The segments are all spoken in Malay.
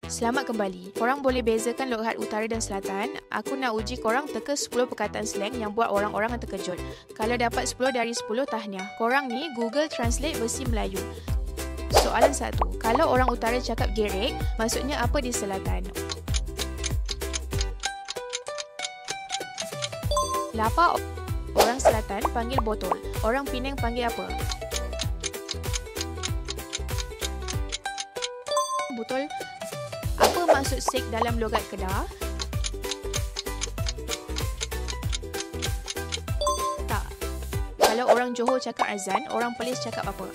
Selamat kembali. Korang boleh bezakan logat utara dan selatan. Aku nak uji korang teka 10 perkataan slang yang buat orang-orang terkejut. Kalau dapat 10 dari 10, tahniah. Korang ni Google Translate versi Melayu. Soalan 1. Kalau orang utara cakap gerik, maksudnya apa di selatan? Lapar orang selatan panggil botol. Orang Penang panggil apa? Betul. Apa maksud sek dalam logat Kedah? Tak. Kalau orang Johor cakap azan, orang Perlis cakap apa?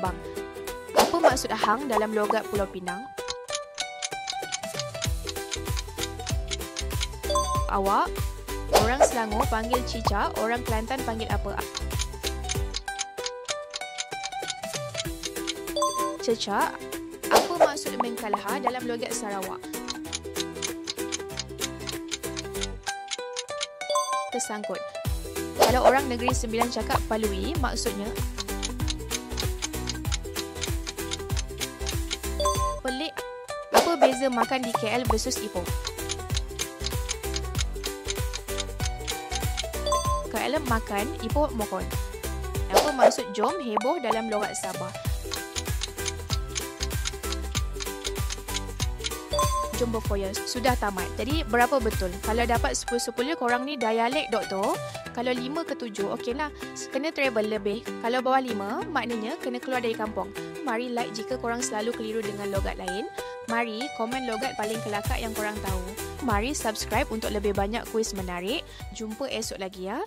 Bang. Apa maksud hang dalam logat Pulau Pinang? Awak. Orang Selangor panggil cicak, orang Kelantan panggil apa? Cecak. Apa maksud mengkalaha dalam logat Sarawak? Tersangkut. Kalau orang Negeri Sembilan cakap palui, maksudnya pelik. Apa beza makan di KL versus Ipoh? KL makan, Ipoh mokon. Apa maksud jom heboh dalam logat Sabah? Jom berfoya. Sudah tamat. Jadi berapa betul? Kalau dapat 10-10, korang ni dialek doktor. Kalau 5 ke 7, okeylah. Kena travel lebih. Kalau bawah 5, maknanya kena keluar dari kampung. Mari like jika korang selalu keliru dengan logat lain. Mari komen logat paling kelakar yang korang tahu. Mari subscribe untuk lebih banyak kuis menarik. Jumpa esok lagi ya.